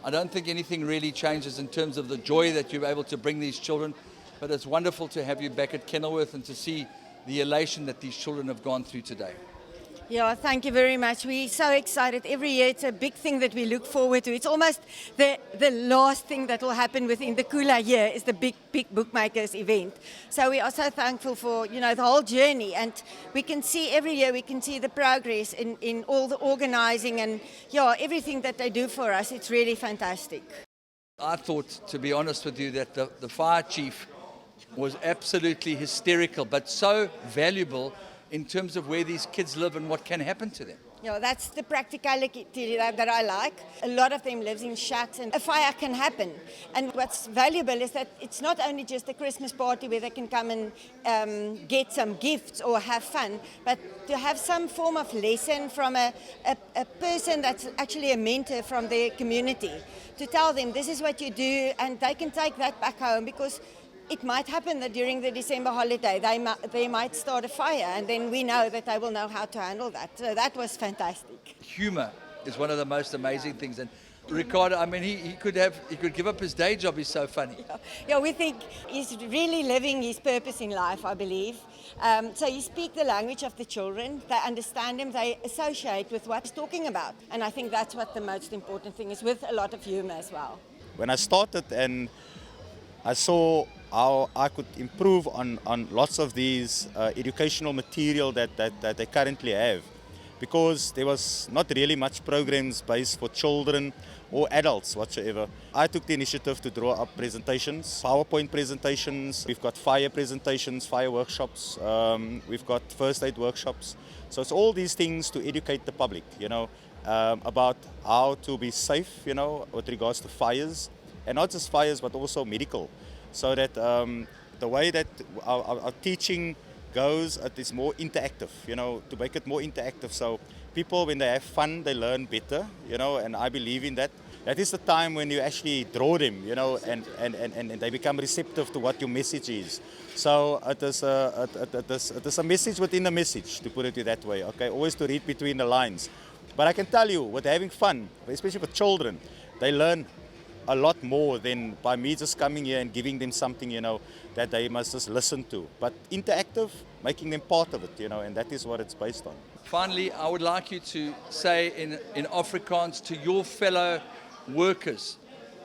I don't think anything really changes in terms of the joy that you're able to bring these children, but it's wonderful to have you back at Kenilworth and to see the elation that these children have gone through today. Yeah, thank you very much. We're so excited. Every year it's a big thing that we look forward to. It's almost the last thing that will happen within the Khula year is the big bookmakers event. So we are so thankful for, the whole journey. And we can see every year, we can see the progress in all the organizing and, everything that they do for us. It's really fantastic. I thought, to be honest with you, that the fire chief was absolutely hysterical, but so valuable in terms of where these kids live and what can happen to them. Yeah, that's the practicality that I like. A lot of them lives in shacks and a fire can happen. And what's valuable is that it's not only just a Christmas party where they can come and get some gifts or have fun, but to have some form of lesson from a person that's actually a mentor from their community, to tell them this is what you do and they can take that back home, because it might happen that during the December holiday they might start a fire, and then we know that they will know how to handle that. So that was fantastic. Humor is one of the most amazing things, and Ricardo, I mean, he could give up his day job. He's so funny. Yeah, we think he's really living his purpose in life, I believe. So he speaks the language of the children. They understand him. They associate with what he's talking about, and I think that's what the most important thing is, with a lot of humor as well. When I started and I saw how I could improve on lots of these educational material that they currently have, because there was not really much programs based for children or adults whatsoever. I took the initiative to draw up presentations, PowerPoint presentations. We've got fire presentations, fire workshops, we've got first aid workshops. So it's all these things to educate the public, about how to be safe, with regards to fires, and not just fires but also medical. So that the way that our teaching goes, it is more interactive, to make it more interactive. So people, when they have fun, they learn better, and I believe in that. That is the time when you actually draw them, and they become receptive to what your message is. So it is a message within a message, to put it that way, okay? Always to read between the lines. But I can tell you, with having fun, especially with children, they learn a lot more than by me just coming here and giving them something, that they must just listen to. But interactive, making them part of it, and that is what it's based on. Finally, I would like you to say in Afrikaans to your fellow workers,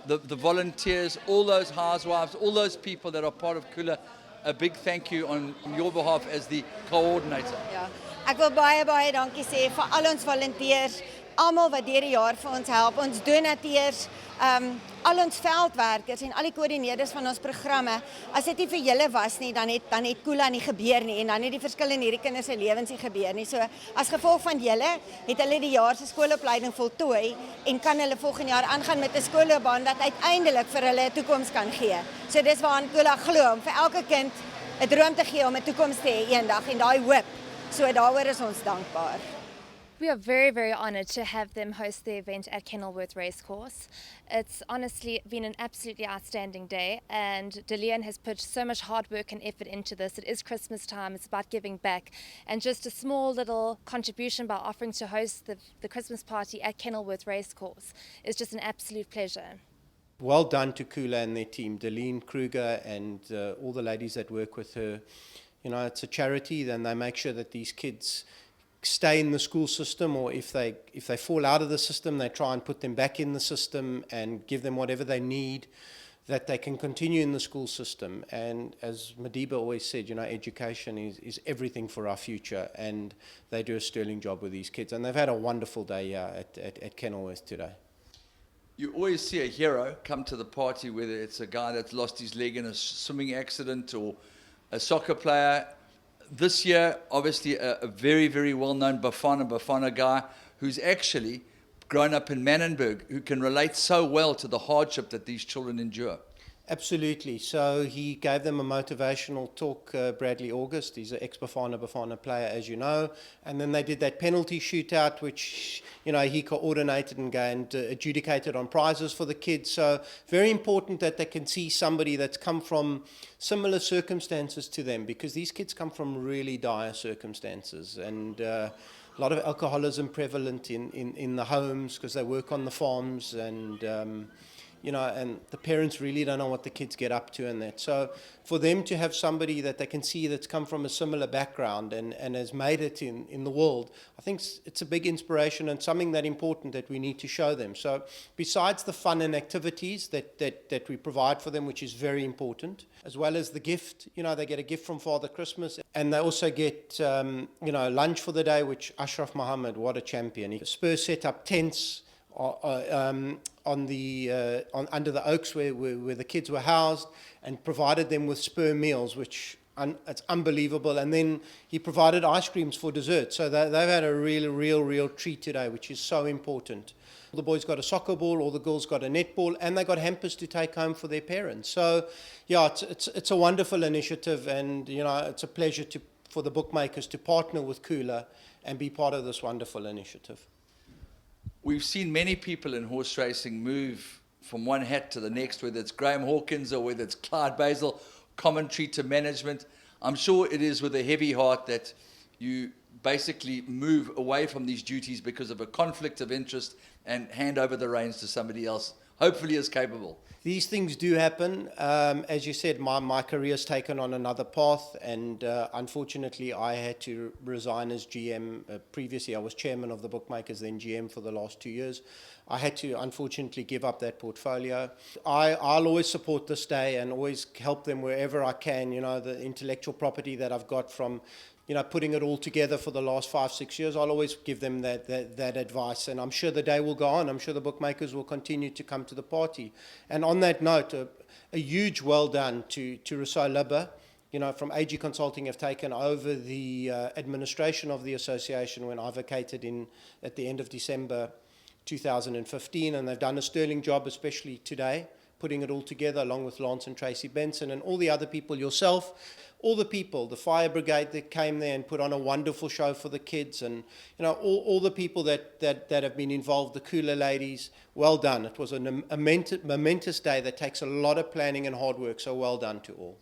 the volunteers, all those housewives, all those people that are part of Khula, a big thank you on your behalf as the coordinator. Ja, ek wil baie dankie sê vir al ons volunteers, almal wat deur die jaar vir ons help, ons donateurs, al ons veldwerkers en al die koördineerders van ons programme. As dit nie vir julle was nie, dan het Khula nie gebeur nie, en dan het die verskil in hierdie kinders se lewens nie gebeur nie. So as gevolg van julle het hulle die jaar se skoolopleiding voltooi en kan hulle volgende jaar aangaan met 'n skoolloopbaan wat uiteindelik vir hulle 'n toekoms kan gee. So dis waaraan Khula glo, om vir elke kind 'n droom te gee om 'n toekoms te hê eendag, en daai hoop. So daaroor is ons dankbaar. We are very, very honoured to have them host the event at Kenilworth Racecourse. It's honestly been an absolutely outstanding day, and DeLeon has put so much hard work and effort into this. It is Christmas time, it's about giving back, and just a small little contribution by offering to host the Christmas party at Kenilworth Racecourse is just an absolute pleasure. Well done to Khula and their team, Deleen Kruger and all the ladies that work with her. It's a charity, then they make sure that these kids stay in the school system, or if they fall out of the system, they try and put them back in the system and give them whatever they need, that they can continue in the school system. And as Madiba always said, education is everything for our future, and they do a sterling job with these kids, and they've had a wonderful day here at Kenilworth today. You always see a hero come to the party, whether it's a guy that's lost his leg in a swimming accident or a soccer player. This year, obviously, a very, very well-known Bafana guy who's actually grown up in Manenberg, who can relate so well to the hardship that these children endure. Absolutely. So he gave them a motivational talk, Bradley August. He's an ex-Bafana player, as you know. And then they did that penalty shootout, which, he coordinated and adjudicated on prizes for the kids. So very important that they can see somebody that's come from similar circumstances to them, because these kids come from really dire circumstances. And a lot of alcoholism prevalent in the homes because they work on the farms, and and the parents really don't know what the kids get up to and that. So for them to have somebody that they can see that's come from a similar background and has made it in the world, I think it's a big inspiration and something that important that we need to show them. So besides the fun and activities that we provide for them, which is very important, as well as the gift, they get a gift from Father Christmas, and they also get, lunch for the day, which Ashraf Mohammed, what a champion. Spur set up tents under the oaks where the kids were housed, and provided them with Spur meals, which it's unbelievable. And then he provided ice creams for dessert. So they've had a real treat today, which is so important. The boys got a soccer ball, all the girls got a netball, and they got hampers to take home for their parents. So yeah, it's a wonderful initiative, and it's a pleasure for the bookmakers to partner with Khula and be part of this wonderful initiative. We've seen many people in horse racing move from one hat to the next, whether it's Graham Hawkins or whether it's Clyde Basil, commentary to management. I'm sure it is with a heavy heart that you basically move away from these duties because of a conflict of interest and hand over the reins to somebody else, hopefully as capable. These things do happen. As you said, my career's taken on another path, and unfortunately I had to resign as GM. Previously I was chairman of the bookmakers, then GM for the last 2 years. I had to unfortunately give up that portfolio. I'll always support this day and always help them wherever I can. The intellectual property that I've got from putting it all together for the last 5-6 years, I'll always give them that advice. And I'm sure the day will go on. I'm sure the bookmakers will continue to come to the party. And on that note, a huge well done to Rousseau Libba, from AG Consulting, have taken over the administration of the association when I vacated at the end of December 2015. And they've done a sterling job, especially today, putting it all together along with Lance and Tracy Benson and all the other people, yourself, all the people, the fire brigade that came there and put on a wonderful show for the kids, and all the people that have been involved, the Khula ladies, well done. It was a momentous day that takes a lot of planning and hard work, so well done to all.